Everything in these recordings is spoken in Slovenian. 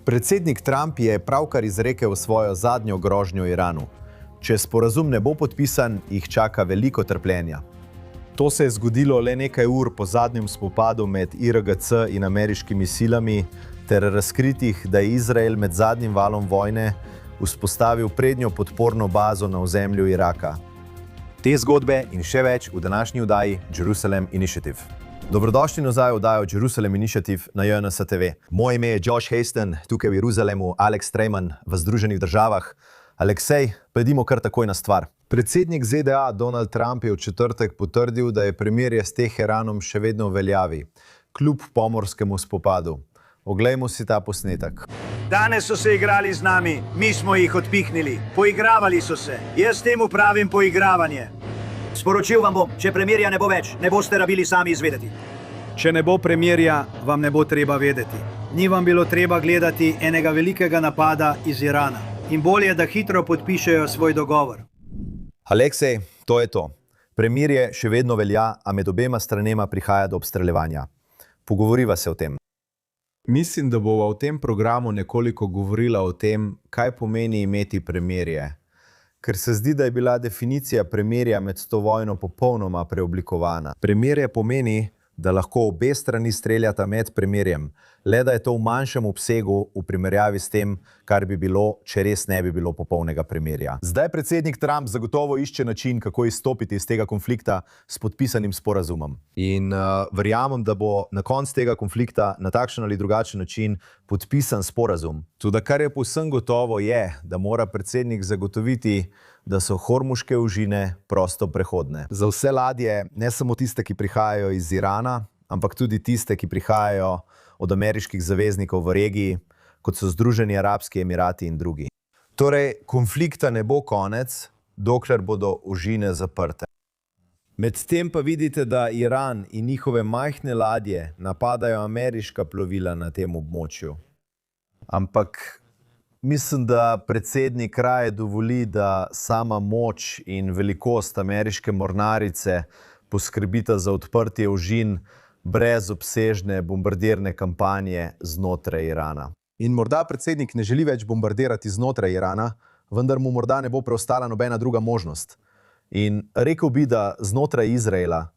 Predsednik Trump je pravkar izrekel svojo zadnjo grožnjo Iranu. Če sporazum ne bo podpisan, jih čaka veliko trpljenja. To se je zgodilo le nekaj ur po zadnjem spopadu med IRGC in ameriškimi silami ter razkritih, da je Izrael med zadnjim valom vojne vzpostavil prednjo podporno bazo na ozemlju Iraka. Te zgodbe in še več v današnji oddaji Jerusalem Initiative. Dobrodošli nazaj v oddajo Jerusalem Initiative na JNS TV. Moje ime je Josh Hasten, tukaj v Jeruzalemu, Alex Trejman v Združenih državah. Aleksej, pojdimo kar takoj na stvar. Predsednik ZDA Donald Trump je v četrtek potrdil, da je premirje s Teheranom še vedno v veljavi, kljub pomorskemu spopadu. Oglejmo si ta posnetek. Danes so se igrali z nami, mi smo jih odpihnili. Poigravali so se. Jaz temu pravim poigravanje. Sporočil vam bom, če premirja ne bo več, ne boste rabili sami izvedeti. Če ne bo premirja, vam ne bo treba vedeti. Ni vam bilo treba gledati enega velikega napada iz Irana. In bolje, da hitro podpišejo svoj dogovor. Aleksej, to je to. Premirje še vedno velja, a med obema stranema prihaja do obstreljevanja. Pogovoriva se o tem. Mislim, da bova v tem programu nekoliko govorila o tem, kaj pomeni imeti premirje. Ker se zdi, da je bila definicija premirja med to vojno popolnoma preoblikovana. Premirje pomeni, da lahko obe strani streljata med premirjem, le da je to v manjšem obsegu v primerjavi s tem, kar bi bilo, če res ne bi bilo popolnega premirja. Zdaj predsednik Trump zagotovo išče način, kako izstopiti iz tega konflikta s podpisanim sporazumom. In verjamem, da bo na koncu tega konflikta na takšen ali drugačen način podpisan sporazum. Toda kar je povsem gotovo je, da mora predsednik zagotoviti, da so hormuške ožine prosto prehodne. Za vse ladje, ne samo tiste, ki prihajajo iz Irana, ampak tudi tiste, ki prihajajo od ameriških zaveznikov v regiji, kot so Združeni arabski emirati in drugi. Torej, konflikta ne bo konec, dokler bodo ožine zaprte. Medtem pa vidite, da Iran in njihove majhne ladje napadajo ameriška plovila na tem območju. Ampak mislim, da predsednik raje dovoli, da sama moč in velikost ameriške mornarice poskrbita za odprtje ožin brez obsežne bombardirne kampanje znotraj Irana. In morda predsednik ne želi več bombardirati znotraj Irana, vendar mu morda ne bo preostala nobena druga možnost. In rekel bi, da znotraj Izraela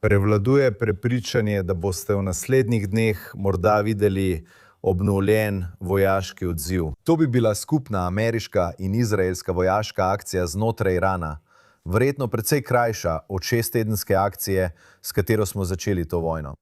prevladuje prepričanje, da boste v naslednjih dneh morda videli obnovljen vojaški odziv. To bi bila skupna ameriška in izraelska vojaška akcija znotraj Irana, verjetno precej krajša od 6-tedenske akcije, s katero smo začeli to vojno.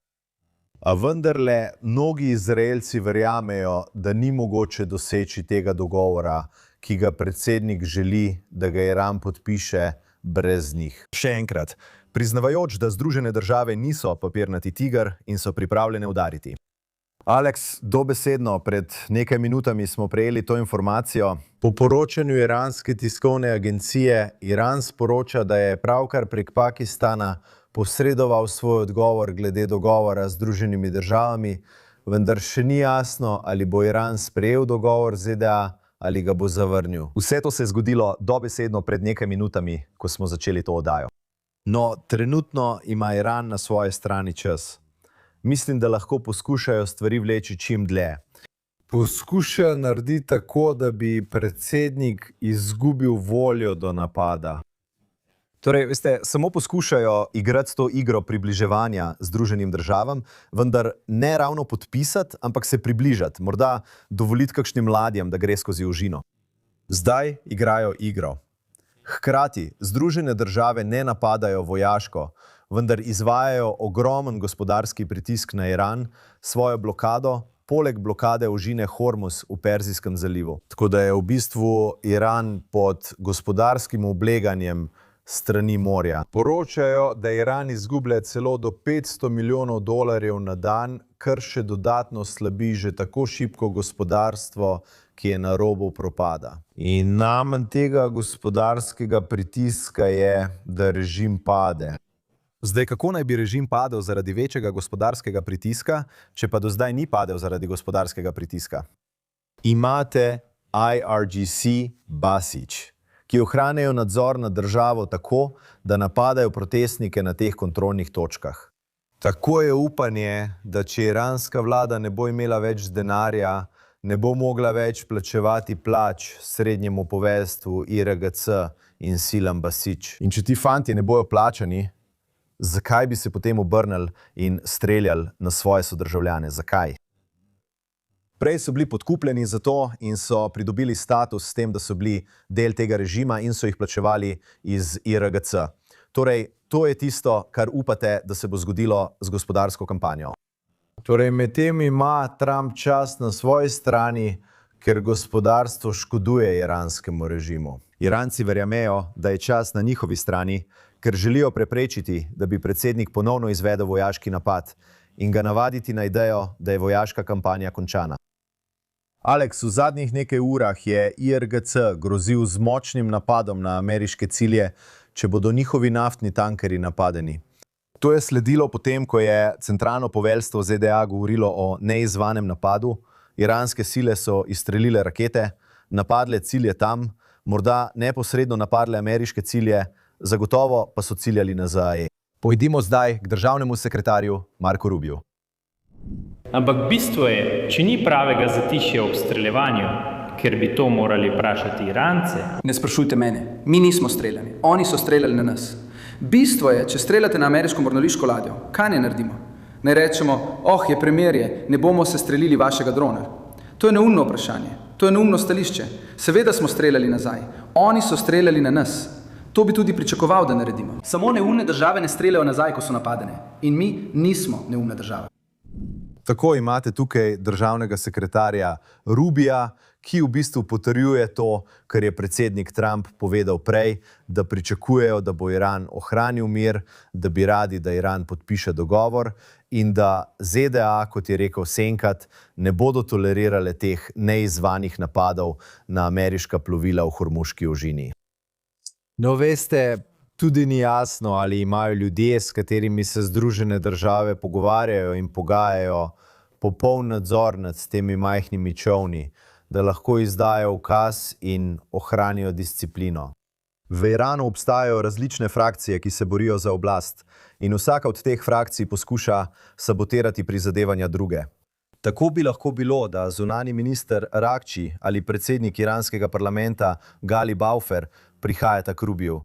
A vendarle, mnogi Izraelci verjamejo, da ni mogoče doseči tega dogovora, ki ga predsednik želi, da ga Iran podpiše brez njih. Še enkrat, priznavajoč, da Združene države niso papirnati tiger in so pripravljene udariti. Alex, dobesedno, pred nekaj minutami smo prejeli to informacijo. Po poročanju iranske tiskovne agencije, Iran sporoča, da je pravkar prek Pakistana posredoval svoj odgovor glede dogovora z Združenimi državami, vendar še ni jasno, ali bo Iran sprejel dogovor ZDA ali ga bo zavrnil. Vse to se je zgodilo dobesedno pred nekaj minutami, ko smo začeli to oddajo. No, trenutno ima Iran na svoji strani čas. Mislim, da lahko poskušajo stvari vleči čim dlje. Poskušajo narediti tako, da bi predsednik izgubil voljo do napada. Torej, veste, samo poskušajo igrati to igro približevanja Združenim državam, vendar ne ravno podpisati, ampak se približati, morda dovoliti kakšnim ladjam, da gre skozi ožino. Zdaj igrajo igro. Hkrati Združene države ne napadajo vojaško, vendar izvajajo ogromen gospodarski pritisk na Iran, svojo blokado, poleg blokade ožine Hormuz v Perzijskem zalivu. Tako da je v bistvu Iran pod gospodarskim obleganjem strani morja. Poročajo, da Iran izgublja celo do $500 milijonov na dan, kar še dodatno slabi že tako šibko gospodarstvo, ki je na robu propada. In namen tega gospodarskega pritiska je, da režim pade. Zdaj, kako naj bi režim padel zaradi večjega gospodarskega pritiska, če pa do zdaj ni padel zaradi gospodarskega pritiska? Imate IRGC Basić, ki ohranjajo nadzor nad državo tako, da napadajo protestnike na teh kontrolnih točkah. Tako je upanje, da če iranska vlada ne bo imela več denarja, ne bo mogla več plačevati plač srednjemu poveljstvu IRGC in silam Basić. In če ti fantje ne bojo plačani, zakaj bi se potem obrnili in streljali na svoje sodržavljane? Zakaj? Prej so bili podkupljeni za to in so pridobili status s tem, da so bili del tega režima in so jih plačevali iz IRGC. Torej, to je tisto, kar upate, da se bo zgodilo z gospodarsko kampanjo. Torej, medtem ima Trump čas na svoji strani, ker gospodarstvo škoduje iranskemu režimu. Iranci verjamejo, da je čas na njihovi strani, ker želijo preprečiti, da bi predsednik ponovno izvedel vojaški napad in ga navaditi na idejo, da je vojaška kampanja končana. Alex, v zadnjih nekaj urah je IRGC grozil z močnim napadom na ameriške cilje, če bodo njihovi naftni tankerji napadeni. To je sledilo potem, ko je centralno poveljstvo ZDA govorilo o neizvanem napadu. Iranske sile so izstrelile rakete, napadle cilje tam, morda neposredno napadle ameriške cilje, zagotovo pa so ciljali na ZAE. Pojdimo zdaj k državnemu sekretarju Marku Rubiju. Ampak bistvo je, če ni pravega zatišja ob streljevanju, ker bi to morali vprašati Irance. Ne sprašujte mene, mi nismo streljali, oni so streljali na nas. Bistvo je, če streljate na ameriško mornariško ladjo, kaj ne naredimo? Ne rečemo, je premirje, ne bomo se streljili vašega drona. To je neumno vprašanje, to je neumno stališče. Seveda smo streljali nazaj, oni so streljali na nas. To bi tudi pričakoval, da naredimo. Samo neumne države ne streljajo nazaj, ko so napadene. In mi nismo neumne države. Tako imate tukaj državnega sekretarja Rubija, ki v bistvu potrjuje to, kar je predsednik Trump povedal prej, da pričakujejo, da bo Iran ohranil mir, da bi radi, da Iran podpiše dogovor in da ZDA, kot je rekel Senkat, ne bodo tolerirale teh neizvanih napadov na ameriška plovila v Hormuški ožini. No, veste, tudi ni jasno, ali imajo ljudje, s katerimi se Združene države pogovarjajo in pogajajo, popoln nadzor nad temi majhnimi čolni, da lahko izdajo ukaz in ohranijo disciplino. V Iranu obstajajo različne frakcije, ki se borijo za oblast in vsaka od teh frakcij poskuša sabotirati prizadevanja druge. Tako bi lahko bilo, da zunanji minister Rakči ali predsednik iranskega parlamenta Gali Baufer prihajata k Rubiju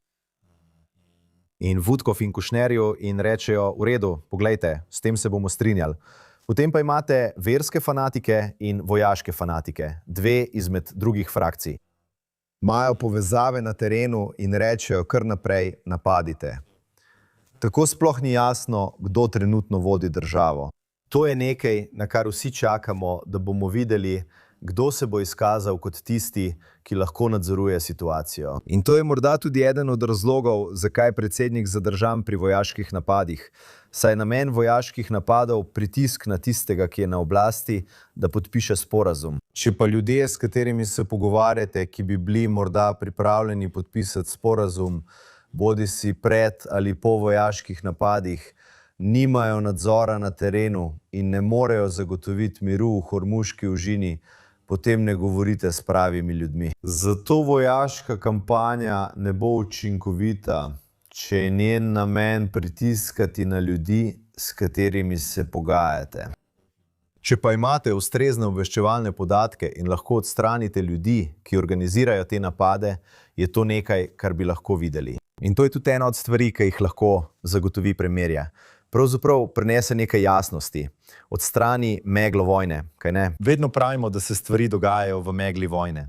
in Vutkov in Kušnerju in rečejo, v redu, poglejte, s tem se bomo strinjali. Potem pa imate verske fanatike in vojaške fanatike, dve izmed drugih frakcij. Imajo povezave na terenu in rečejo, kar naprej napadite. Tako sploh ni jasno, kdo trenutno vodi državo. To je nekaj, na kar vsi čakamo, da bomo videli, kdo se bo izkazal kot tisti, ki lahko nadzoruje situacijo. In to je morda tudi eden od razlogov, zakaj je predsednik zadržan pri vojaških napadih. Saj je namen vojaških napadov pritisk na tistega, ki je na oblasti, da podpiše sporazum. Če pa ljudje, s katerimi se pogovarjate, ki bi bili morda pripravljeni podpisati sporazum, bodisi pred ali po vojaških napadih, nimajo nadzora na terenu in ne morejo zagotoviti miru v Hormuški ožini, potem ne govorite s pravimi ljudmi. Zato vojaška kampanja ne bo učinkovita, če je njen namen pritiskati na ljudi, s katerimi se pogajate. Če pa imate ustrezne obveščevalne podatke in lahko odstranite ljudi, ki organizirajo te napade, je to nekaj, kar bi lahko videli. In to je tudi ena od stvari, ki jih lahko zagotovi premirje. Pravzaprav prinese nekaj jasnosti, odstrani meglo vojne, kaj ne? Vedno pravimo, da se stvari dogajajo v megli vojne.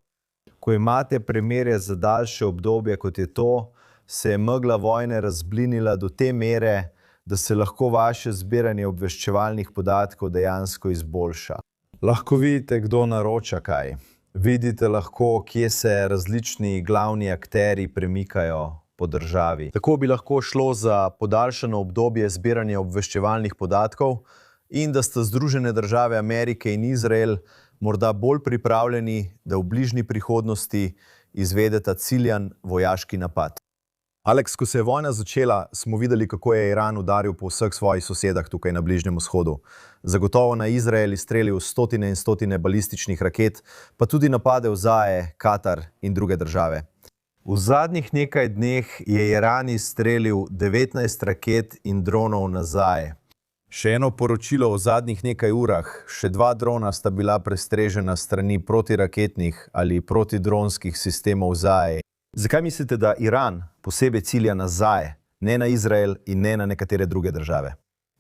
Ko imate premirje za daljše obdobje, kot je to, se je megla vojne razblinila do te mere, da se lahko vaše zbiranje obveščevalnih podatkov dejansko izboljša. Lahko vidite, kdo naroča kaj. Vidite lahko, kje se različni glavni akteri premikajo po državi. Tako bi lahko šlo za podaljšano obdobje zbiranja obveščevalnih podatkov in da sta Združene države Amerike in Izrael morda bolj pripravljeni, da v bližnji prihodnosti izvedeta ciljan vojaški napad. Alex, ko se je vojna začela, smo videli, kako je Iran udaril po vseh svojih sosedah tukaj na Bližnjem vzhodu. Zagotovo na Izrael izstrelil stotine in stotine balističnih raket, pa tudi napadel ZAE, Katar in druge države. V zadnjih nekaj dneh je Iran izstrelil 19 raket in dronov na ZAE. Še eno poročilo v zadnjih nekaj urah. Še 2 drona sta bila prestrežena strani protiraketnih ali protidronskih sistemov ZAE. Zakaj mislite, da Iran posebej cilja na ZAE, ne na Izrael in ne na nekatere druge države?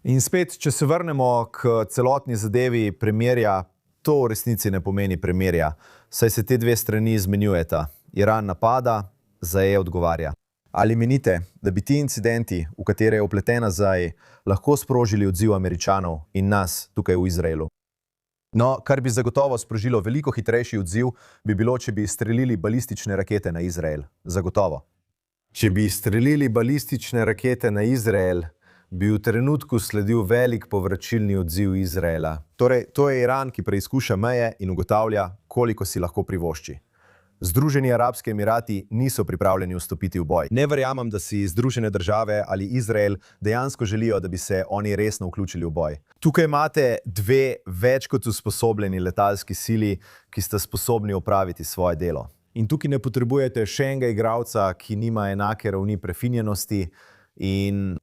In spet, če se vrnemo k celotni zadevi premirja, to v resnici ne pomeni premirja, saj se te dve strani izmenjujeta. Iran napada, ZAE odgovarja. Ali menite, da bi ti incidenti, v katere je vpletena ZAE, lahko sprožili odziv Američanov in nas tukaj v Izraelu? No, kar bi zagotovo sprožilo veliko hitrejši odziv, bi bilo, če bi strelili balistične rakete na Izrael. Zagotovo. Če bi strelili balistične rakete na Izrael, bi v trenutku sledil velik povračilni odziv Izraela. Torej, to je Iran, ki preizkuša meje in ugotavlja, koliko si lahko privošči. Združeni arabski emirati niso pripravljeni vstopiti v boj. Ne verjamem, da si Združene države ali Izrael dejansko želijo, da bi se oni resno vključili v boj. Tukaj imate 2 več kot usposobljeni letalski sili, ki sta sposobni opraviti svoje delo. In tukaj ne potrebujete še enega igralca, ki nima enake ravni prefinjenosti in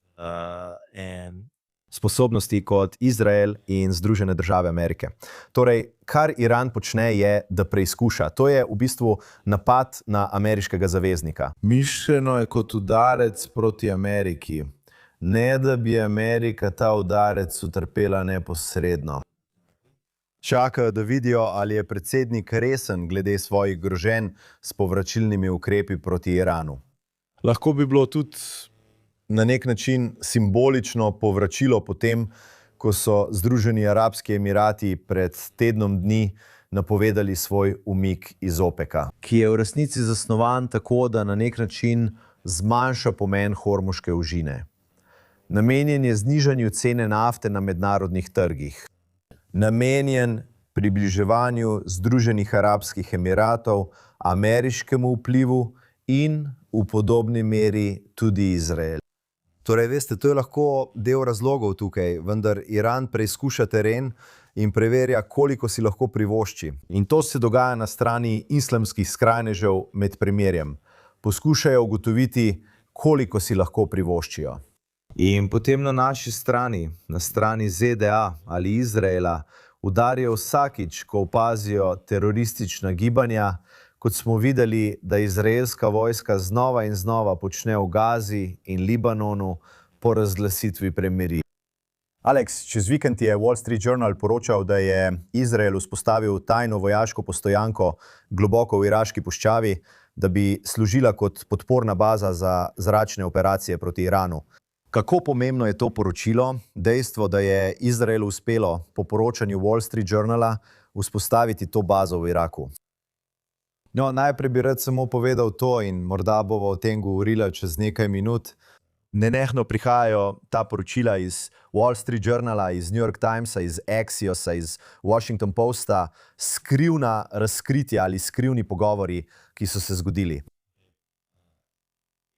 sposobnosti kot Izrael in Združene države Amerike. Torej, kar Iran počne je, da preizkuša. To je v bistvu napad na ameriškega zaveznika. Mišljeno je kot udarec proti Ameriki. Ne, da bi Amerika ta udarec utrpela neposredno. Čakajo, da vidijo, ali je predsednik resen glede svojih groženj s povračilnimi ukrepi proti Iranu. Lahko bi bilo tudi na nek način simbolično povračilo potem, ko so Združeni arabski emirati pred tednom dni napovedali svoj umik iz OPEC-a, ki je v resnici zasnovan tako, da na nek način zmanjša pomen hormuške ožine. Namenjen je znižanju cene nafte na mednarodnih trgih. Namenjen približevanju Združenih arabskih emiratov ameriškemu vplivu in v podobni meri tudi Izrael. Torej, veste, to je lahko del razlogov tukaj, vendar Iran preizkuša teren in preverja, koliko si lahko privošči. In to se dogaja na strani islamskih skrajnežev med premirjem. Poskušajo ugotoviti, koliko si lahko privoščijo. In potem na naši strani, na strani ZDA ali Izraela, udarijo vsakič, ko opazijo teroristična gibanja, kot smo videli, da izraelska vojska znova in znova počne v Gazi in Libanonu po razglasitvi premirja. Alex, čez vikend je Wall Street Journal poročal, da je Izrael vzpostavil tajno vojaško postojanko globoko v iraški puščavi, da bi služila kot podporna baza za zračne operacije proti Iranu. Kako pomembno je to poročilo, dejstvo, da je Izraelu uspelo po poročanju Wall Street Journala vzpostaviti to bazo v Iraku? No, najprej bi rad samo povedal to in morda bova o tem govorila čez nekaj minut. Nenehno prihajajo ta poročila iz Wall Street Journala, iz New York Timesa, iz Axiosa, iz Washington Posta, skrivna razkritja ali skrivni pogovori, ki so se zgodili.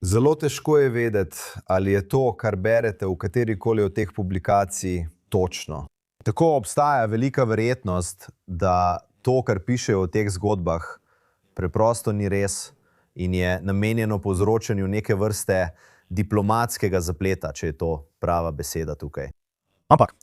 Zelo težko je vedeti, ali je to, kar berete v katerikoli od teh publikacij, točno. Tako obstaja velika verjetnost, da to, kar pišejo o teh zgodbah, preprosto ni res in je namenjeno povzročanju neke vrste diplomatskega zapleta, če je to prava beseda tukaj. Ampak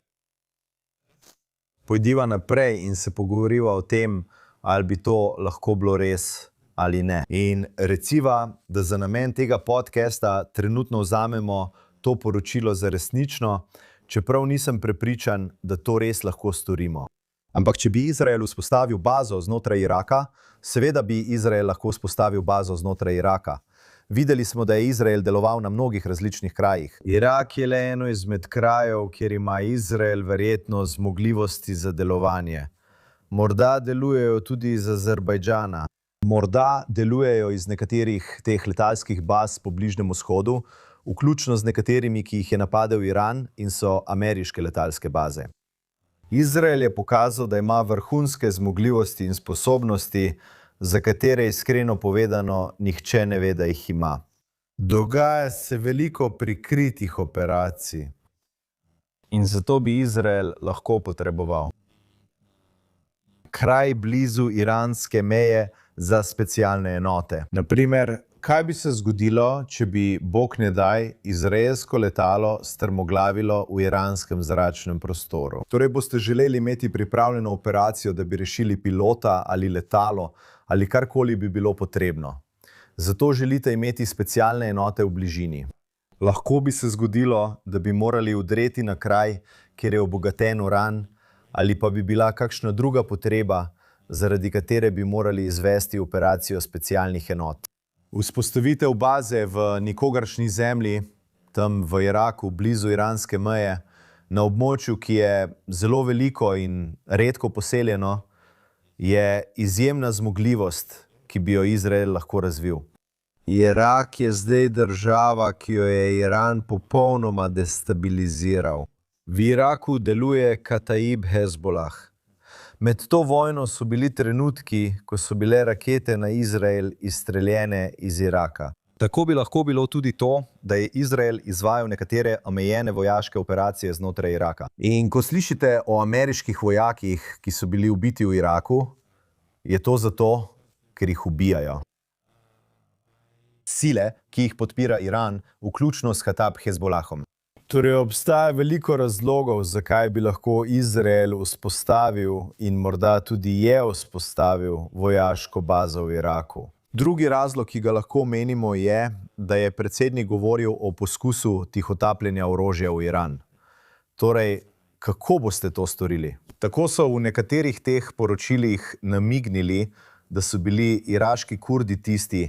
pojdiva naprej in se pogovoriva o tem, ali bi to lahko bilo res ali ne. In reciva, da za namen tega podcasta trenutno vzamemo to poročilo za resnično, čeprav nisem prepričan, da to res lahko storimo. Ampak če bi Izrael vzpostavil bazo znotraj Iraka, seveda bi Izrael lahko vzpostavil bazo znotraj Iraka. Videli smo, da je Izrael deloval na mnogih različnih krajih. Irak je le eno izmed krajev, kjer ima Izrael verjetno zmogljivosti za delovanje. Morda delujejo tudi iz Azerbajdžana. Morda delujejo iz nekaterih teh letalskih baz po Bližnjem vzhodu, vključno z nekaterimi, ki jih je napadel Iran in so ameriške letalske baze. Izrael je pokazal, da ima vrhunske zmogljivosti in sposobnosti, za katere iskreno povedano nihče ne ve, da jih ima. Dogaja se veliko prikritih operacij. In zato bi Izrael lahko potreboval kraj blizu iranske meje za specialne enote. Naprimer, Kaj bi se zgodilo, če bi, bog ne daj, izraelsko letalo strmoglavilo v iranskem zračnem prostoru? Torej boste želeli imeti pripravljeno operacijo, da bi rešili pilota ali letalo ali karkoli bi bilo potrebno. Zato želite imeti specialne enote v bližini. Lahko bi se zgodilo, da bi morali vdreti na kraj, kjer je obogaten uran, ali pa bi bila kakšna druga potreba, zaradi katere bi morali izvesti operacijo specialnih enot. Vzpostavitev baze v nikogaršnji zemlji, tam v Iraku, blizu iranske meje, na območju, ki je zelo veliko in redko poseljeno, je izjemna zmogljivost, ki bi jo Izrael lahko razvil. Irak je zdaj država, ki jo je Iran popolnoma destabiliziral. V Iraku deluje Kataib Hezbollah. Med to vojno so bili trenutki, ko so bile rakete na Izrael izstreljene iz Iraka. Tako bi lahko bilo tudi to, da je Izrael izvajal nekatere omejene vojaške operacije znotraj Iraka. In ko slišite o ameriških vojakih, ki so bili ubiti v Iraku, je to zato, ker jih ubijajo. Sile, ki jih podpira Iran, vključno s Kataib Hezbollahom. Torej obstaja veliko razlogov, zakaj bi lahko Izrael vzpostavil in morda tudi je vzpostavil vojaško bazo v Iraku. Drugi razlog, ki ga lahko menimo, je, da je predsednik govoril o poskusu tihotapljenja orožja v Iran. Torej, kako boste to storili? Tako so v nekaterih teh poročilih namignili, da so bili iraški Kurdi tisti,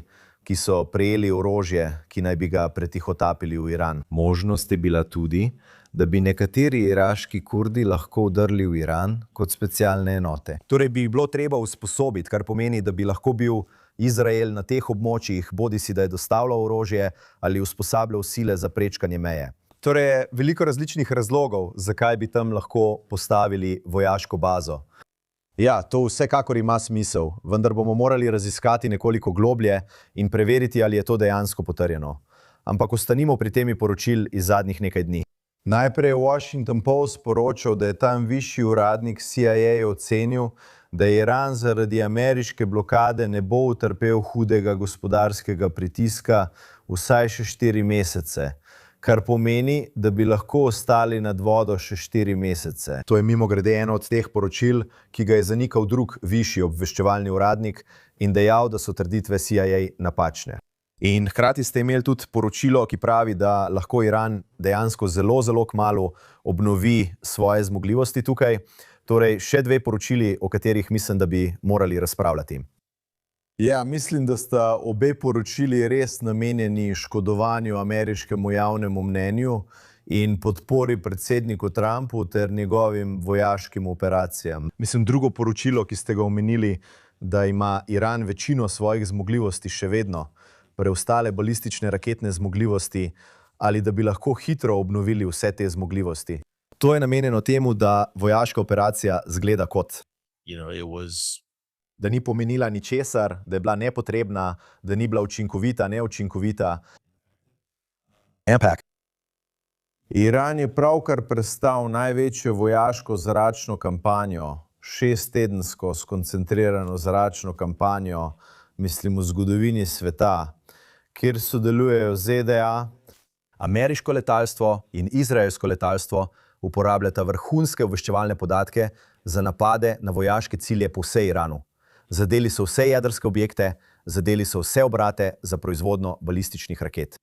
ki so prejeli orožje, ki naj bi ga pretihotapili v Iran. Možnost je bila tudi, da bi nekateri iraški Kurdi lahko vdrli v Iran kot specialne enote. Torej bi bilo treba usposobiti, kar pomeni, da bi lahko bil Izrael na teh območjih, bodisi da je dostavljal orožje ali usposabljal sile za prečkanje meje. Torej, veliko različnih razlogov, zakaj bi tam lahko postavili vojaško bazo. Ja, to vsekakor ima smisel, vendar bomo morali raziskati nekoliko globlje in preveriti, ali je to dejansko potrjeno. Ampak ostanimo pri temi poročil iz zadnjih nekaj dni. Najprej je Washington Post poročal, da je tam višji uradnik CIA ocenil, da Iran zaradi ameriške blokade ne bo utrpel hudega gospodarskega pritiska vsaj še 4 mesece. Kar pomeni, da bi lahko ostali nad vodo še 4 mesece. To je mimogrede eno od teh poročil, ki ga je zanikal drug višji obveščevalni uradnik in dejal, da so trditve CIA napačne. In hkrati ste imeli tudi poročilo, ki pravi, da lahko Iran dejansko zelo kmalu obnovi svoje zmogljivosti tukaj. Torej, še 2 poročili, o katerih mislim, da bi morali razpravljati. Ja, mislim, da sta obe poročili res namenjeni škodovanju ameriškemu javnemu mnenju in podpori predsedniku Trumpu ter njegovim vojaškim operacijam. Mislim, drugo poročilo, ki ste ga omenili, da ima Iran večino svojih zmogljivosti še vedno, preostale balistične raketne zmogljivosti, ali da bi lahko hitro obnovili vse te zmogljivosti. To je namenjeno temu, da vojaška operacija zgleda kot. Da ni pomenila ničesar, da je bila nepotrebna, da ni bila učinkovita, neučinkovita. Ampak Iran je pravkar prestal največjo vojaško zračno kampanjo, 6-tedensko skoncentrirano zračno kampanjo, mislim v zgodovini sveta, kjer sodelujejo ZDA, ameriško letalstvo in izraelsko letalstvo uporabljata vrhunske obveščevalne podatke za napade na vojaške cilje po vsej Iranu. Zadeli so vse jedrske objekte, zadeli so vse obrate za proizvodnjo balističnih raket.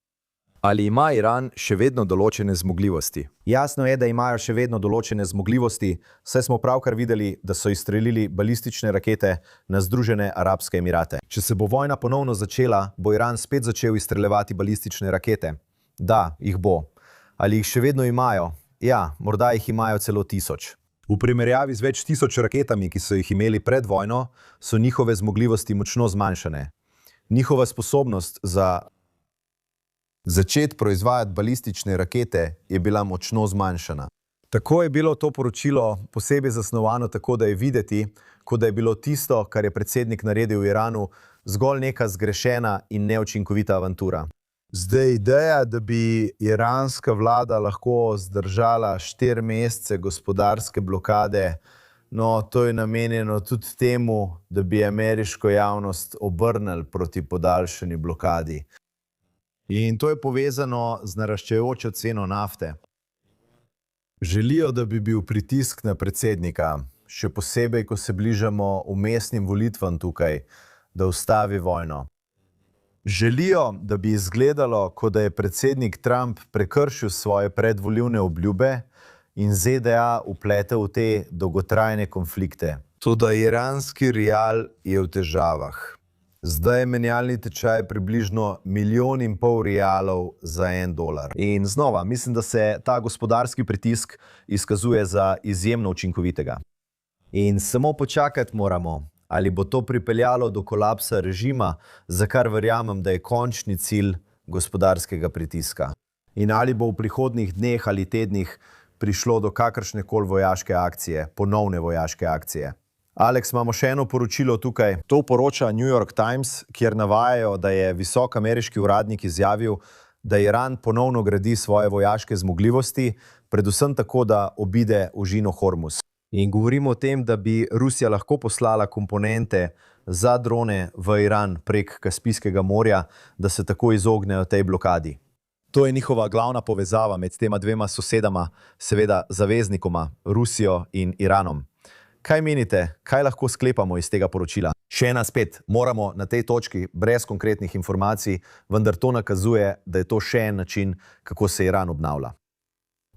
Ali ima Iran še vedno določene zmogljivosti? Jasno je, da imajo še vedno določene zmogljivosti, saj smo pravkar videli, da so izstrelili balistične rakete na Združene arabske emirate. Če se bo vojna ponovno začela, bo Iran spet začel izstreljevati balistične rakete. Da, jih bo. Ali jih še vedno imajo? Ja, morda jih imajo celo 1000. V primerjavi z več 1000 raketami, ki so jih imeli pred vojno, so njihove zmogljivosti močno zmanjšane. Njihova sposobnost za začeti proizvajati balistične rakete je bila močno zmanjšana. Tako je bilo to poročilo posebej zasnovano tako, da je videti, kot da je bilo tisto, kar je predsednik naredil v Iranu, zgolj neka zgrešena in neučinkovita avantura. Zdaj, ideja, da bi iranska vlada lahko zdržala 4 mesece gospodarske blokade No, to je namenjeno tudi temu, da bi ameriško javnost obrnili proti podaljšani blokadi. In to je povezano z naraščajočo ceno nafte. Želijo, da bi bil pritisk na predsednika, še posebej, ko se bližamo vmesnim volitvam tukaj, da ustavi vojno. Želijo, da bi izgledalo, kot da je predsednik Trump prekršil svoje predvolilne obljube in ZDA vpletel v te dolgotrajne konflikte. Toda iranski rial je v težavah. Zdaj je menjalni tečaj približno 1,5 milijona rialov za $1. In znova, mislim, da se ta gospodarski pritisk izkazuje za izjemno učinkovitega. In samo počakati moramo, ali bo to pripeljalo do kolapsa režima, za kar verjamem, da je končni cilj gospodarskega pritiska. In ali bo v prihodnjih dneh ali tednih prišlo do kakršnekoli vojaške akcije, ponovne vojaške akcije. Alex, imamo še eno poročilo tukaj. To poroča New York Times, kjer navajajo, da je visok ameriški uradnik izjavil, da Iran ponovno gradi svoje vojaške zmogljivosti, predvsem tako, da obide ožino Hormuz. In govorimo o tem, da bi Rusija lahko poslala komponente za drone v Iran prek Kaspijskega morja, da se tako izognejo tej blokadi. To je njihova glavna povezava med tema dvema sosedama, seveda zaveznikoma, Rusijo in Iranom. Kaj menite, kaj lahko sklepamo iz tega poročila? Še ena spet, moramo na tej točki brez konkretnih informacij, vendar to nakazuje, da je to še en način, kako se Iran obnavlja.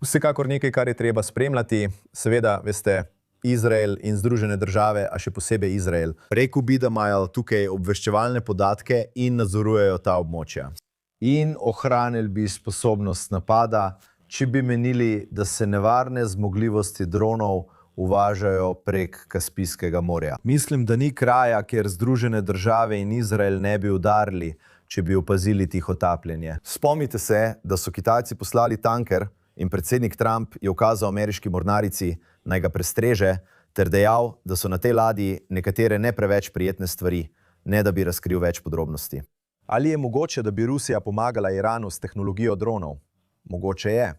Vsekakor nekaj, kar je treba spremljati, seveda, veste, Izrael in Združene države, a še posebej Izrael. Rekel bi, da imajo tukaj obveščevalne podatke in nadzorujejo ta območja. In ohranili bi sposobnost napada, če bi menili, da se nevarne zmogljivosti dronov uvažajo prek Kaspijskega morja. Mislim, da ni kraja, kjer Združene države in Izrael ne bi udarili, če bi opazili tihotapljenje. Spomnite se, da so Kitajci poslali tanker in predsednik Trump je ukazal ameriški mornarici, naj ga prestreže, ter dejal, da so na tej ladji nekatere ne preveč prijetne stvari, ne da bi razkril več podrobnosti. Ali je mogoče, da bi Rusija pomagala Iranu s tehnologijo dronov? Mogoče je.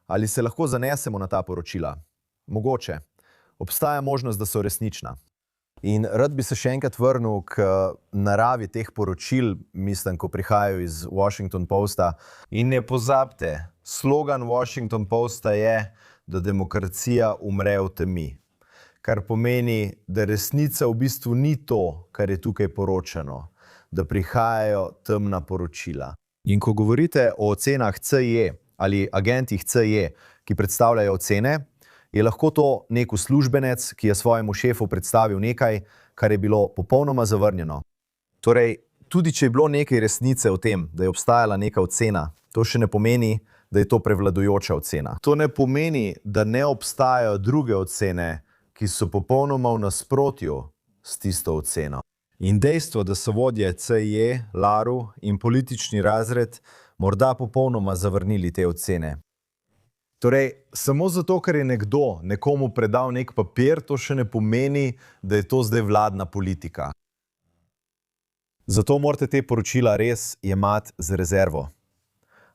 Ali se lahko zanesemo na ta poročila? Mogoče. Obstaja možnost, da so resnična. In rad bi se še enkrat vrnil k naravi teh poročil, mislim, ko prihajajo iz Washington Posta. In ne pozabite, slogan Washington Posta je, da demokracija umre v temi. Kar pomeni, da resnica v bistvu ni to, kar je tukaj poročano, da prihajajo temna poročila. In ko govorite o ocenah CIA ali agentih CIA, ki predstavljajo ocene, je lahko to nek uslužbenec, ki je svojemu šefu predstavil nekaj, kar je bilo popolnoma zavrnjeno. Torej, tudi če je bilo nekaj resnice o tem, da je obstajala neka ocena, to še ne pomeni, da je to prevladujoča ocena. To ne pomeni, da ne obstajajo druge ocene, ki so popolnoma v nasprotju s tisto oceno. In dejstvo, da so vodje CIA, LARU in politični razred morda popolnoma zavrnili te ocene. Torej, samo zato, ker je nekdo nekomu predal nek papir, to še ne pomeni, da je to zdaj vladna politika. Zato morate te poročila res jemati z rezervo.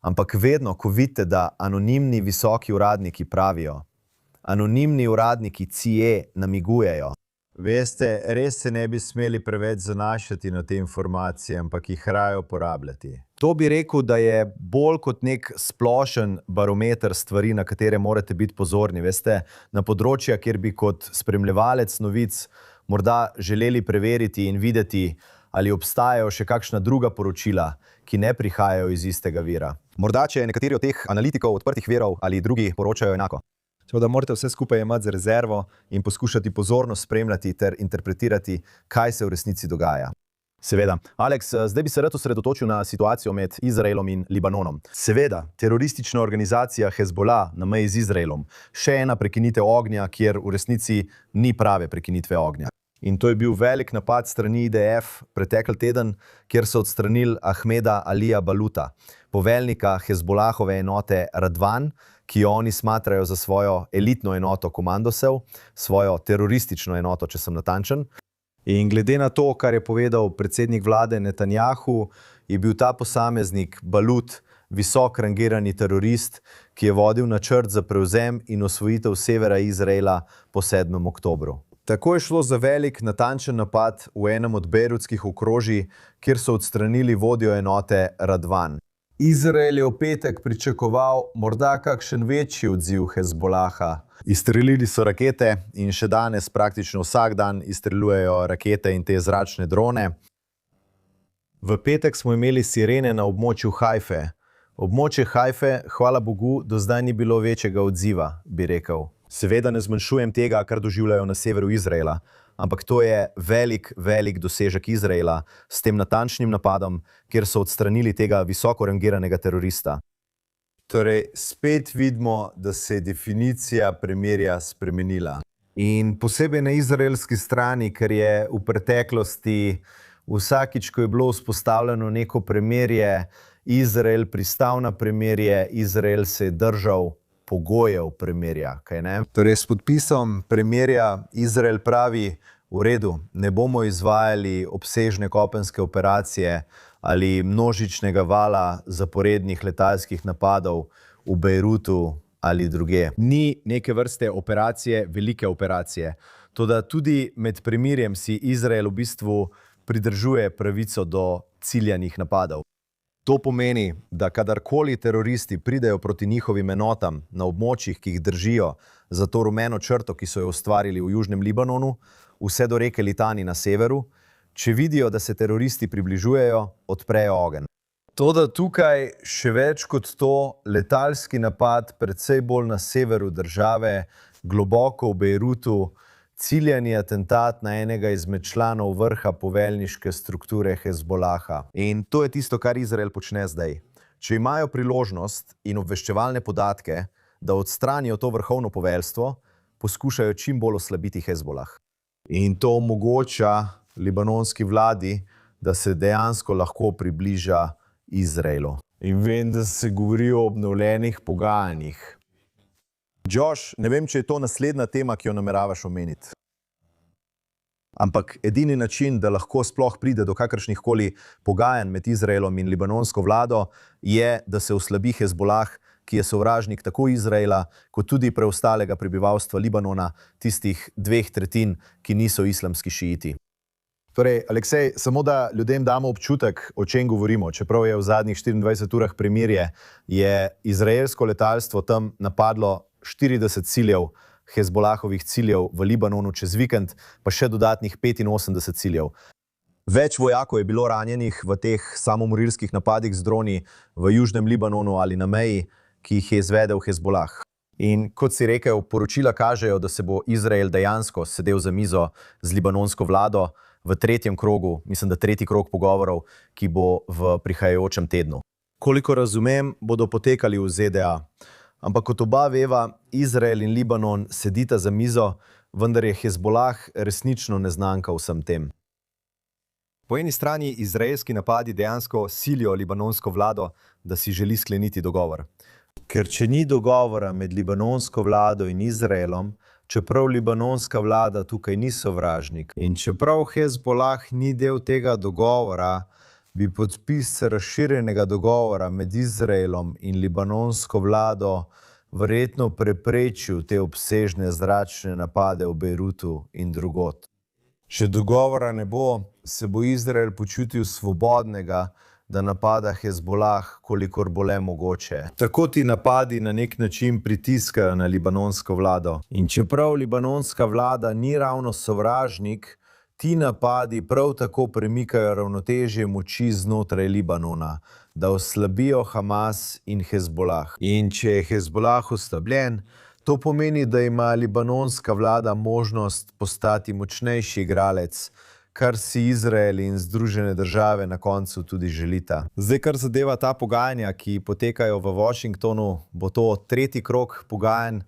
Ampak vedno, ko vidite, da anonimni visoki uradniki pravijo, anonimni uradniki CIA namigujejo, veste, res se ne bi smeli preveč zanašati na te informacije, ampak jih raje uporabljati. To bi rekel, da je bolj kot nek splošen barometer stvari, na katere morate biti pozorni. Veste, na področja, kjer bi kot spremljevalec novic morda želeli preveriti in videti, ali obstajajo še kakšna druga poročila, ki ne prihajajo iz istega vira. Morda, če nekateri od teh analitikov odprtih virov ali drugi poročajo enako. Seveda morate vse skupaj jemati z rezervo in poskušati pozorno spremljati ter interpretirati, kaj se v resnici dogaja. Seveda. Alex, zdaj bi se rad osredotočil na situacijo med Izraelom in Libanonom. Seveda, teroristična organizacija Hezbollah na meji z Izraelom. Še ena prekinitev ognja, kjer v resnici ni prave prekinitve ognja. In to je bil velik napad strani IDF pretekli teden, kjer so odstranili Ahmeda Alija Baluta, poveljnika Hezbollahove enote Radvan, ki jo oni smatrajo za svojo elitno enoto komandosev, svojo teroristično enoto, če sem natančen. In glede na to, kar je povedal predsednik vlade Netanjahu, je bil ta posameznik Balut visok rangirani terorist, ki je vodil načrt za prevzem in osvojitev severa Izraela po 7. oktobru. Tako je šlo za velik, natančen napad v enem od bejrutskih okrožij, kjer so odstranili vodjo enote Radvan. Izrael je v petek pričakoval morda kakšen večji odziv Hezbolaha. Izstrelili so rakete in še danes praktično vsak dan izstreljujejo rakete in te zračne drone. V petek smo imeli sirene na območju Hajfe. Območje Hajfe, hvala Bogu, do zdaj ni bilo večjega odziva, bi rekel. Seveda ne zmanjšujem tega, kar doživljajo na severu Izraela, ampak to je velik dosežek Izraela s tem natančnim napadom, kjer so odstranili tega visoko rangiranega terorista. Torej, spet vidimo, da se je definicija premirja spremenila. In posebej na izraelski strani, ker je v preteklosti vsakič, ko je bilo vzpostavljeno neko premirje, Izrael pristal na premirje, Izrael se je držal pogojev premirja, kaj ne? Torej, s podpisom premirja Izrael pravi, v redu, ne bomo izvajali obsežne kopenske operacije ali množičnega vala zaporednih letalskih napadov v Bejrutu ali druge. Ni neke vrste operacije, velike operacije. Toda tudi med premirjem si Izrael v bistvu pridržuje pravico do ciljanih napadov. To pomeni, da kadarkoli teroristi pridejo proti njihovim enotam na območjih, ki jih držijo za to rumeno črto, ki so jo ustvarili v Južnem Libanonu, vse do reke Litani na severu, če vidijo, da se teroristi približujejo, odprejo ogenj. Toda tukaj še več kot to, letalski napad precej bolj na severu države, globoko v Bejrutu, ciljani atentat na enega izmed članov vrha poveljniške strukture Hezbolaha. In to je tisto, kar Izrael počne zdaj. Če imajo priložnost in obveščevalne podatke, da odstranijo to vrhovno poveljstvo, poskušajo čim bolj oslabiti Hezbolah. In to omogoča libanonski vladi, da se dejansko lahko približa Izraelu. In vem, da se govori o obnovljenih pogajanjih. Josh, ne vem, če je to naslednja tema, ki jo nameravaš omeniti. Ampak edini način, da lahko sploh pride do kakršnihkoli pogajanj med Izraelom in libanonsko vlado, je, da se oslabi Hezbolah, ki je sovražnik tako Izraela, kot tudi preostalega prebivalstva Libanona, tistih 2/3, ki niso islamski šiiti. Torej, Aleksej, samo da ljudem damo občutek, o čem govorimo. Čeprav je v zadnjih 24 urah premirje, je izraelsko letalstvo tam napadlo 40 ciljev, Hezbolahovih ciljev v Libanonu čez vikend, pa še dodatnih 85 ciljev. Več vojakov je bilo ranjenih v teh samomorilskih napadih z droni v Južnem Libanonu ali na meji, ki jih je izvedel Hezbolah. In kot si rekel, poročila kažejo, da se bo Izrael dejansko sedel za mizo z libanonsko vlado v tretjem krogu, mislim, da tretji krog pogovorov, ki bo v prihajajočem tednu. Koliko razumem, bodo potekali v ZDA. Ampak kot oba veva, Izrael in Libanon sedita za mizo, vendar je Hezbolah resnično neznanka vsem tem. Po eni strani izraelski napadi dejansko silijo libanonsko vlado, da si želi skleniti dogovor. Ker če ni dogovora med libanonsko vlado in Izraelom, čeprav libanonska vlada tukaj ni sovražnik in čeprav Hezbolah ni del tega dogovora, bi podpis razširjenega dogovora med Izraelom in libanonsko vlado verjetno preprečil te obsežne zračne napade v Bejrutu in drugod. Če dogovora ne bo, se bo Izrael počutil svobodnega, da napada Hezbolah, kolikor bo le mogoče. Tako ti napadi na nek način pritiskajo na libanonsko vlado. In čeprav libanonska vlada ni ravno sovražnik, ti napadi prav tako premikajo ravnotežje moči znotraj Libanona, da oslabijo Hamas in Hezbolah. In če je Hezbolah oslabljen, to pomeni, da ima libanonska vlada možnost postati močnejši igralec, kar si Izrael in Združene države na koncu tudi želita. Zdaj, kar zadeva ta pogajanja, ki potekajo v Washingtonu, bo to tretji krog pogajanj.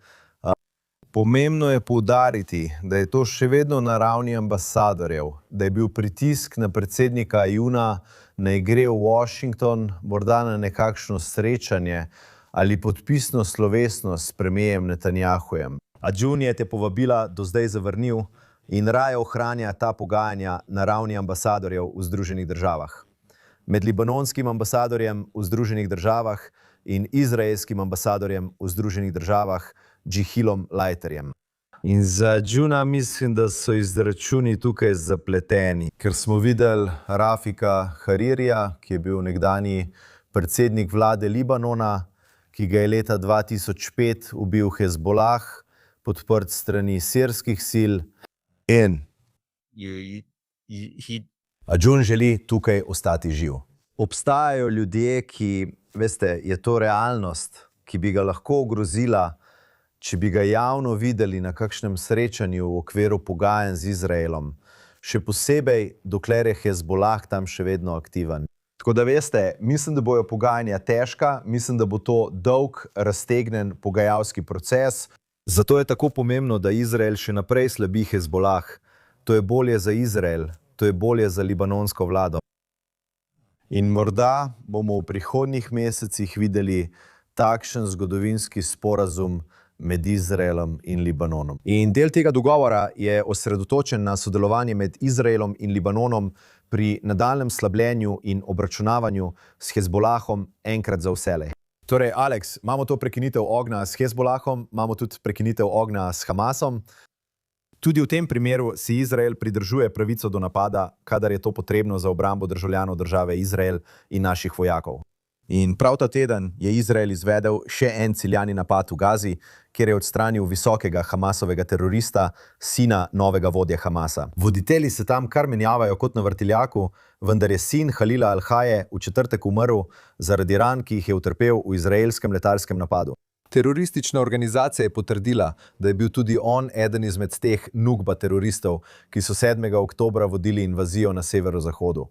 Pomembno je poudariti, da je to še vedno na ravni ambasadorjev, da je bil pritisk na predsednika Ajuna, naj gre v Washington, morda na nekakšno srečanje ali podpisno slovesnost s premierjem Netanjahujem. Ajun je te povabila do zdaj zavrnil in raje ohranja ta pogajanja na ravni ambasadorjev v Združenih državah. Med libanonskim ambasadorjem v Združenih državah in izraelskim ambasadorjem v Združenih državah Džihilom Leiterjem. In za Džuna mislim, da so izračuni tukaj zapleteni, ker smo videli Rafika Haririja, ki je bil nekdanji predsednik vlade Libanona, ki ga je leta 2005 ubil Hezbolah, podprt strani sirskih sil. In a Džun želi tukaj ostati živ. Obstajajo ljudje, ki, veste, je to realnost, ki bi ga lahko ogrozila, če bi ga javno videli na kakšnem srečanju v okviru pogajanj z Izraelom. Še posebej, dokler je Hezbolah tam še vedno aktiven. Tako da veste, mislim, da bojo pogajanja težka, mislim, da bo to dolg, raztegnen pogajalski proces. Zato je tako pomembno, da Izrael še naprej slabi Hezbolah. To je bolje za Izrael, to je bolje za libanonsko vlado. In morda bomo v prihodnjih mesecih videli takšen zgodovinski sporazum med Izraelom in Libanonom. In del tega dogovora je osredotočen na sodelovanje med Izraelom in Libanonom pri nadaljnjem slabljenju in obračunavanju s Hezbolahom enkrat za vselej. Torej, Alex, imamo to prekinitev ognja s Hezbolahom, imamo tudi prekinitev ognja s Hamasom. Tudi v tem primeru si Izrael pridržuje pravico do napada, kadar je to potrebno za obrambo državljanov države Izrael in naših vojakov. In prav ta teden je Izrael izvedel še en ciljani napad v Gazi, kjer je odstranil visokega Hamasovega terorista, sina novega vodje Hamasa. Voditelji se tam kar menjavajo kot na vrtiljaku, vendar je sin Halila Al-Haje v četrtek umrl zaradi ran, ki jih je utrpel v izraelskem letalskem napadu. Teroristična organizacija je potrdila, da je bil tudi on eden izmed teh Nukba teroristov, ki so 7. oktobra vodili invazijo na severozahodu.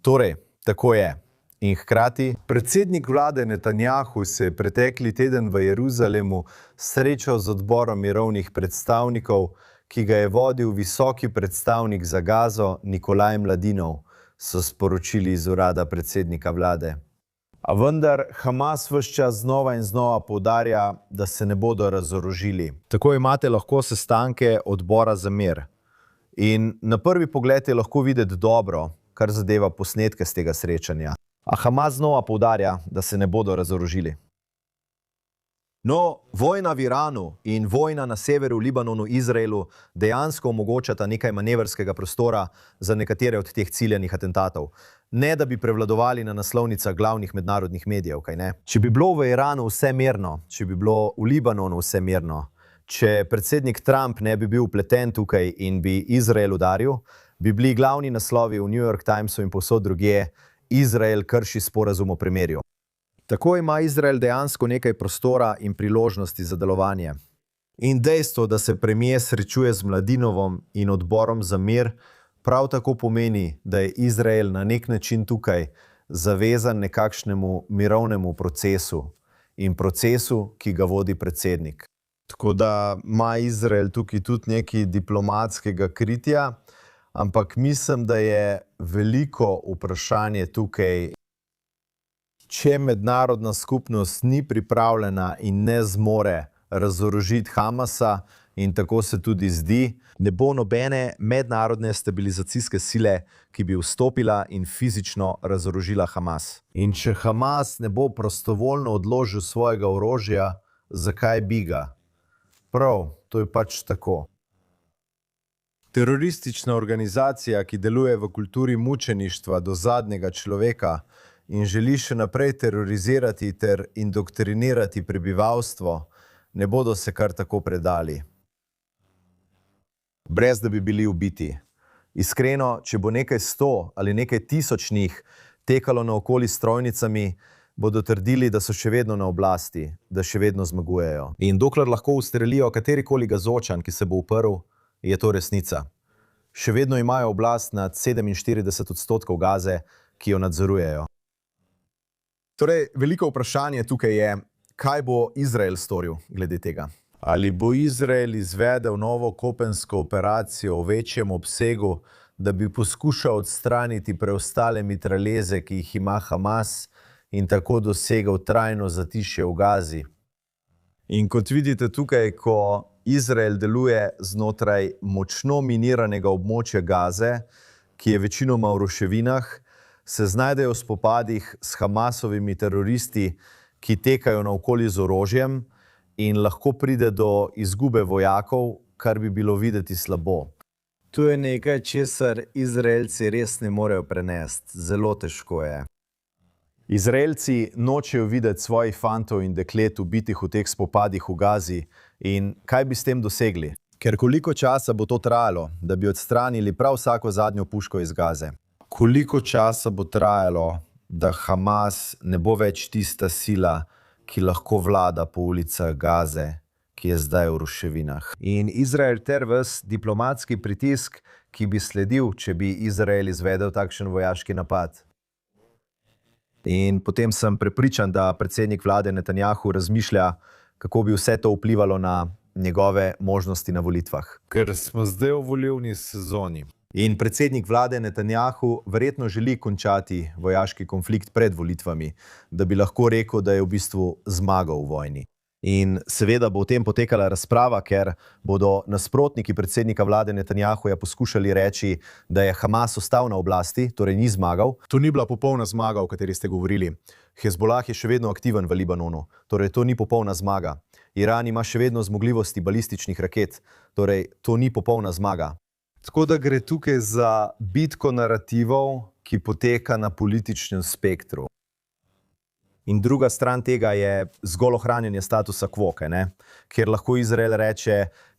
Torej, tako je. In hkrati, predsednik vlade Netanjahu se je pretekli teden v Jeruzalemu srečal z odborom mirovnih predstavnikov, ki ga je vodil visoki predstavnik za Gazo Nikolaj Mladinov, so sporočili iz urada predsednika vlade. A vendar Hamas ves čas znova in znova poudarja, da se ne bodo razorožili. Tako imate lahko sestanke odbora za mir. In na prvi pogled je lahko videti dobro, kar zadeva posnetke z tega srečanja. A Hamas znova poudarja, da se ne bodo razorožili. No, vojna v Iranu in vojna na severu Libanonu, Izraelu dejansko omogočata nekaj manevrskega prostora za nekatere od teh ciljanih atentatov. Ne, da bi prevladovali na naslovnicah glavnih mednarodnih medijev, kaj ne? Če bi bilo v Iranu vse mirno, če bi bilo v Libanonu vse mirno, če predsednik Trump ne bi bil vpleten tukaj in bi Izrael udaril, bi bili glavni naslovi v New York Timesu in povsod drugje: Izrael krši sporazum o premirju. Tako ima Izrael dejansko nekaj prostora in priložnosti za delovanje. In dejstvo, da se premier srečuje z Mladinovom in odborom za mir, prav tako pomeni, da je Izrael na nek način tukaj zavezan nekakšnemu mirovnemu procesu in procesu, ki ga vodi predsednik. Tako da ima Izrael tukaj tudi nekaj diplomatskega kritja, ampak mislim, da je veliko vprašanje tukaj, če mednarodna skupnost ni pripravljena in ne zmore razorožiti Hamasa, in tako se tudi zdi, ne bo nobene mednarodne stabilizacijske sile, ki bi vstopila in fizično razorožila Hamas. In če Hamas ne bo prostovoljno odložil svojega orožja, zakaj bi ga? Prav, to je pač tako. Teroristična organizacija, ki deluje v kulturi mučeništva do zadnjega človeka in želi še naprej terorizirati ter indoktrinirati prebivalstvo, ne bodo se kar tako predali. Brez da bi bili ubiti. Iskreno, če bo nekaj 100 ali nekaj 1000 njih tekalo naokoli s strojnicami, bodo trdili, da so še vedno na oblasti, da še vedno zmagujejo. In dokler lahko ustrelijo katerikoli gazočan, ki se bo uprl, je to resnica. Še vedno imajo oblast nad 47% Gaze, ki jo nadzorujejo. Torej, veliko vprašanje tukaj je, kaj bo Izrael storil glede tega. Ali bo Izrael izvedel novo kopensko operacijo v večjem obsegu, da bi poskušal odstraniti preostale mitraljeze, ki jih ima Hamas, in tako dosegel trajno zatišje v Gazi. In kot vidite tukaj, ko Izrael deluje znotraj močno miniranega območja Gaze, ki je večinoma v ruševinah, se znajdejo v spopadih s Hamasovimi teroristi, ki tekajo naokoli z orožjem, in lahko pride do izgube vojakov kar bi bilo videti slabo. To je nekaj, česar Izraelci res ne morejo prenesti. Zelo težko je. Izraelci nočejo videti svojih fantov in deklet ubitih v teh spopadih v Gazi in kaj bi s tem dosegli? Ker koliko časa bo to trajalo, da bi odstranili prav vsako zadnjo puško iz Gaze? Koliko časa bo trajalo, da Hamas ne bo več tista sila, ki lahko vlada po ulicah Gaze, ki je zdaj v ruševinah? In Izrael ter ves diplomatski pritisk, ki bi sledil, če bi Izrael izvedel takšen vojaški napad. In potem sem prepričan, da predsednik vlade Netanjahu razmišlja, kako bi vse to vplivalo na njegove možnosti na volitvah. Ker smo zdaj v volilni sezoni. In predsednik vlade Netanjahu verjetno želi končati vojaški konflikt pred volitvami, da bi lahko rekel, da je v bistvu zmagal v vojni. In seveda bo o tem potekala razprava, ker bodo nasprotniki predsednika vlade Netanjahuja poskušali reči, da je Hamas ostal na oblasti, torej ni zmagal. To ni bila popolna zmaga, o kateri ste govorili. Hezbolah je še vedno aktiven v Libanonu, torej to ni popolna zmaga. Iran ima še vedno zmogljivosti balističnih raket, torej to ni popolna zmaga. Tako da gre tukaj za bitko narativov, ki poteka na političnem spektru. In druga stran tega je zgolj ohranjanje statusa quo, kjer lahko Izrael reče,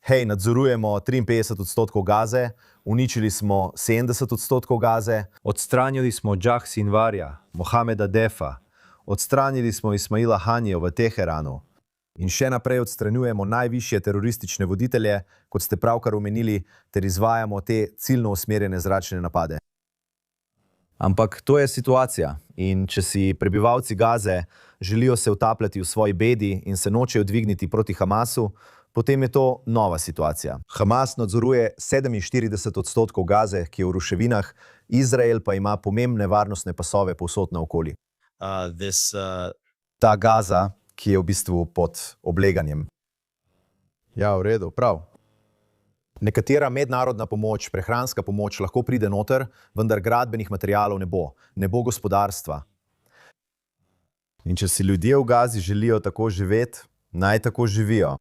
hej, nadzorujemo 53% Gaze, uničili smo 70% Gaze, odstranili smo Jah Sinvarja, Mohameda Defa, odstranili smo Ismaila Hanijo v Teheranu in še naprej odstranjujemo najvišje teroristične voditelje, kot ste pravkar omenili, ter izvajamo te ciljno usmerjene zračne napade. Ampak to je situacija in če si prebivalci Gaze želijo se utapljati v svoji bedi in se nočejo dvigniti proti Hamasu, potem je to nova situacija. Hamas nadzoruje 47% Gaze, ki je v ruševinah, Izrael pa ima pomembne varnostne pasove povsod naokoli. Ta Gaza, ki je v bistvu pod obleganjem. Ja, v redu, prav. Nekatera mednarodna pomoč, prehranska pomoč lahko pride noter, vendar gradbenih materialov ne bo. Ne bo gospodarstva. In če si ljudje v Gazi želijo tako živeti, naj tako živijo.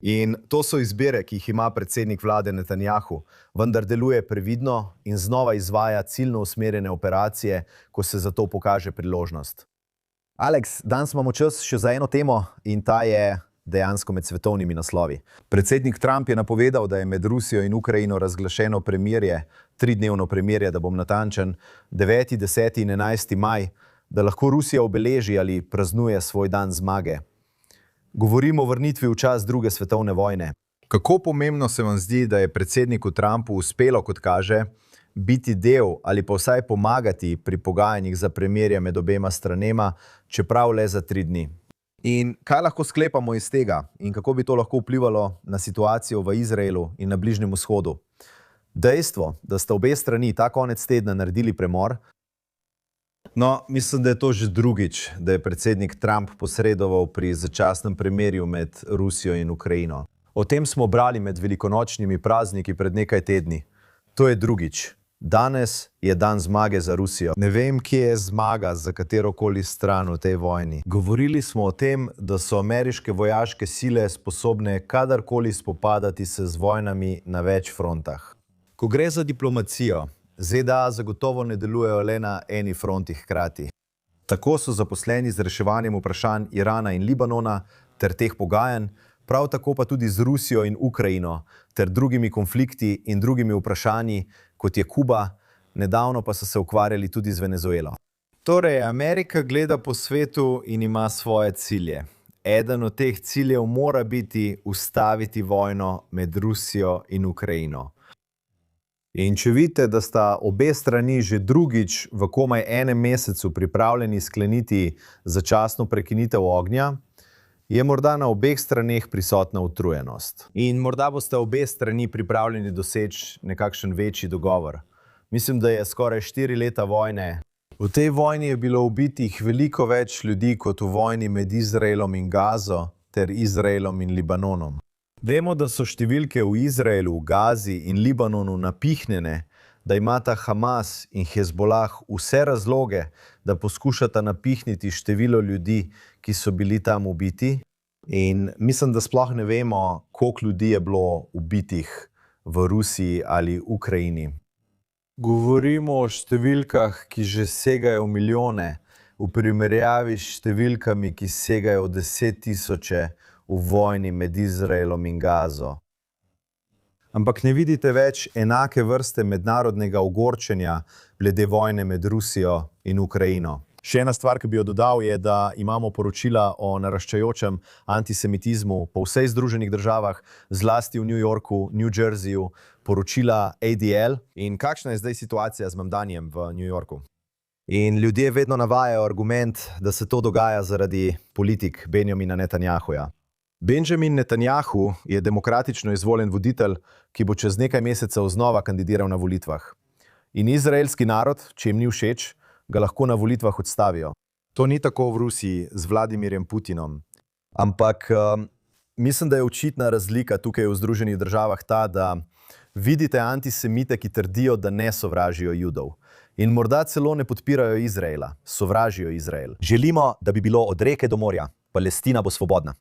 In to so izbire, ki jih ima predsednik vlade Netanjahu, vendar deluje previdno in znova izvaja ciljno usmerjene operacije, ko se za to pokaže priložnost. Alex, danes imamo čas še za eno temo in ta je dejansko med svetovnimi naslovi. Predsednik Trump je napovedal, da je med Rusijo in Ukrajino razglašeno premirje, 3-dnevno premirje, da bom natančen, 9., 10. in 11. maj, da lahko Rusija obeleži ali praznuje svoj dan zmage. Govorimo o vrnitvi v čas druge svetovne vojne. Kako pomembno se vam zdi, da je predsedniku Trumpu uspelo, kot kaže, biti del ali pa vsaj pomagati pri pogajanjih za premirje med obema stranema, čeprav le za 3 dni? In kaj lahko sklepamo iz tega in kako bi to lahko vplivalo na situacijo v Izraelu in na Bližnjem vzhodu? Dejstvo, da sta obe strani ta konec tedna naredili premor, no, mislim, da je to že drugič, da je predsednik Trump posredoval pri začasnem premirju med Rusijo in Ukrajino. O tem smo brali med velikonočnimi prazniki pred nekaj tedni. To je drugič. Danes je dan zmage za Rusijo. Ne vem, kje je zmaga za katerokoli stran v tej vojni. Govorili smo o tem, da so ameriške vojaške sile sposobne kadarkoli spopadati se z vojnami na več frontah. Ko gre za diplomacijo, ZDA zagotovo ne delujejo le na eni fronti hkrati. Tako so zaposleni z reševanjem vprašanj Irana in Libanona ter teh pogajanj, prav tako pa tudi z Rusijo in Ukrajino ter drugimi konflikti in drugimi vprašanji, kot je Kuba, nedavno pa so se ukvarjali tudi z Venezuelo. Torej, Amerika gleda po svetu in ima svoje cilje. Eden od teh ciljev mora biti ustaviti vojno med Rusijo in Ukrajino. In če vidite, da sta obe strani že drugič v komaj enem mesecu pripravljeni skleniti začasno prekinitev ognja, je morda na obeh straneh prisotna utrujenost. In morda boste obe strani pripravljeni doseči nekakšen večji dogovor. Mislim, da je skoraj 4 leta vojne. V tej vojni je bilo ubitih veliko več ljudi kot v vojni med Izraelom in Gazo ter Izraelom in Libanonom. Vemo, da so številke v Izraelu, Gazi in Libanonu napihnjene, da imata Hamas in Hezbolah vse razloge, da poskušata napihniti število ljudi, ki so bili tam ubiti. In mislim, da sploh ne vemo, koliko ljudi je bilo ubitih v Rusiji ali Ukrajini. Govorimo o številkah, ki že segajo v milijone, v primerjavi s številkami, ki segajo v 10 tisoče v vojni med Izraelom in Gazo. Ampak ne vidite več enake vrste mednarodnega ogorčenja glede vojne med Rusijo in Ukrajino. Še ena stvar, ki bi jo dodal, je, da imamo poročila o naraščajočem antisemitizmu po vseh Združenih državah, zlasti v New Yorku, New Jerseyju, poročila ADL. In kakšna je zdaj situacija z Mamdanijem v New Yorku? In ljudje vedno navajajo argument, da se to dogaja zaradi politik Benjamina Netanjahuja. Benjamin Netanjahu je demokratično izvoljen voditelj, ki bo čez nekaj mesecev znova kandidiral na volitvah. In izraelski narod, če jim ni všeč, ga lahko na volitvah odstavijo. To ni tako v Rusiji z Vladimirjem Putinom. Ampak mislim, da je očitna razlika tukaj v Združenih državah ta, da vidite antisemite, ki trdijo, da ne sovražijo Judov. In morda celo ne podpirajo Izraela, sovražijo Izrael. Želimo, da bi bilo od reke do morja, Palestina bo svobodna.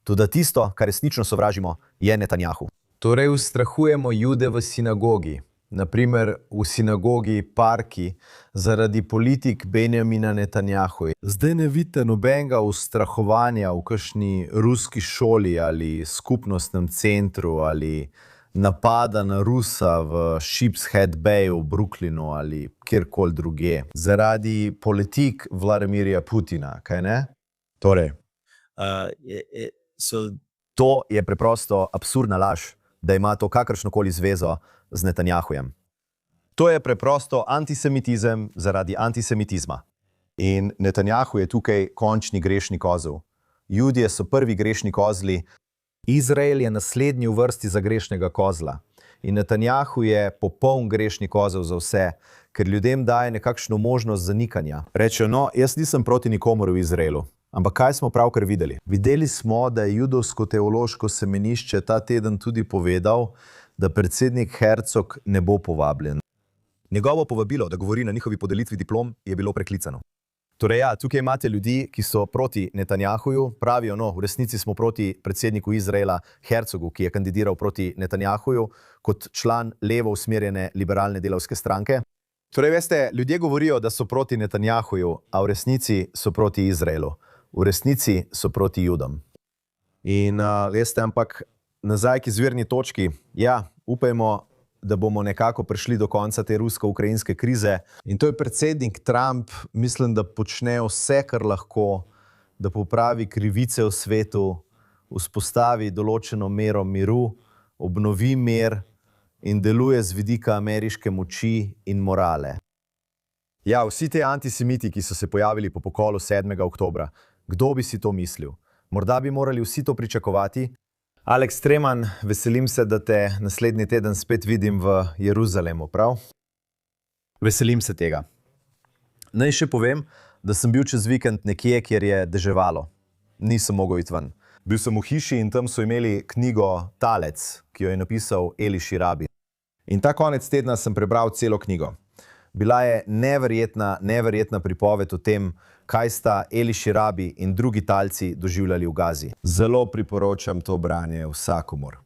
Toda tisto, kar resnično sovražimo, je Netanjahu. Torej ustrahujemo Jude v sinagogi. Naprimer v sinagogi Parki zaradi politik Benjamina Netanjahuja. Zdaj ne vidite nobenega ustrahovanja v kakšni ruski šoli ali skupnostnem centru ali napada na Rusa v Sheepshead Bayu v Brooklynu ali kjerkoli drugje. Zaradi politik Vladimirja Putina, kaj ne? Torej, to je preprosto absurdna laž, da ima to kakršnokoli zvezo z Netanjahujem. To je preprosto antisemitizem zaradi antisemitizma. In Netanjahu je tukaj končni grešni kozel. Judje so prvi grešni kozli, Izrael je naslednji v vrsti za grešnega kozla. In Netanjahu je popoln grešni kozel za vse, ker ljudem daje nekakšno možnost zanikanja. Rečejo, no, jaz nisem proti nikomor v Izraelu. Ampak kaj smo pravkar videli? Videli smo, da je judovsko teološko semenišče ta teden tudi povedal, da predsednik Herzog ne bo povabljen. Njegovo povabilo, da govori na njihovi podelitvi diplom, je bilo preklicano. Torej ja, tukaj imate ljudi, ki so proti Netanjahuju, pravijo, no, v resnici smo proti predsedniku Izraela Herzogu, ki je kandidiral proti Netanjahuju kot član levo usmerjene liberalne delavske stranke. Torej, veste, ljudje govorijo, da so proti Netanjahuju, a v resnici so proti Izraelu. V resnici so proti Judom. In veste, ampak nazaj k izvirni točki, ja, upajmo, da bomo nekako prišli do konca te rusko-ukrajinske krize. In to je predsednik Trump, mislim, da počne vse, kar lahko, da popravi krivice v svetu, vzpostavi določeno mero miru, obnovi mir in deluje z vidika ameriške moči in morale. Ja, vsi te antisemiti, ki so se pojavili po pokolu 7. oktobra, kdo bi si to mislil? Morda bi morali vsi to pričakovati? Alex Treman, veselim se, da te naslednji teden spet vidim v Jeruzalemu, prav? Veselim se tega. Naj še povem, da sem bil čez vikend nekje, kjer je deževalo. Nisem mogel iti ven. Bil sem v hiši in tam so imeli knjigo Talec, ki jo je napisal Eli Shirabi. In ta konec tedna sem prebral celo knjigo. Bila je neverjetna pripoved o tem, kaj sta Eli Shirabi in drugi talci doživljali v Gazi. Zelo priporočam to branje vsakomur.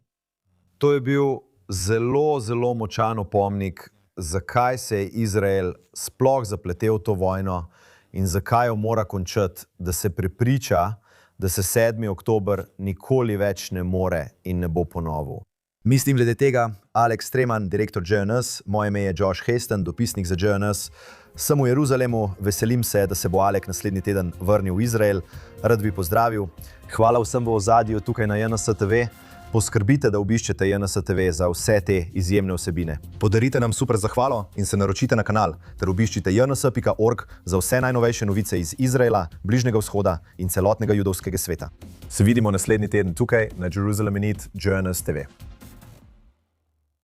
To je bil zelo močan opomnik, zakaj se je Izrael sploh zapletel v to vojno in zakaj jo mora končati, da se prepriča, da se 7. oktober nikoli več ne more in ne bo ponovil. Mislim glede tega, Alex Treman, direktor JNS, moje ime je Josh Hasten, dopisnik za JNS. Sem v Jeruzalemu, veselim se, da se bo Alek naslednji teden vrnil v Izrael. Rad bi pozdravil. Hvala vsem v ozadju tukaj na JNS TV. Poskrbite, da obiščete JNS TV za vse te izjemne vsebine. Podarite nam super zahvalo in se naročite na kanal, ter obiščite jns.org za vse najnovejše novice iz Izraela, Bližnjega vzhoda in celotnega judovskega sveta. Se vidimo naslednji teden tukaj na Jerusalem Minute JNS TV.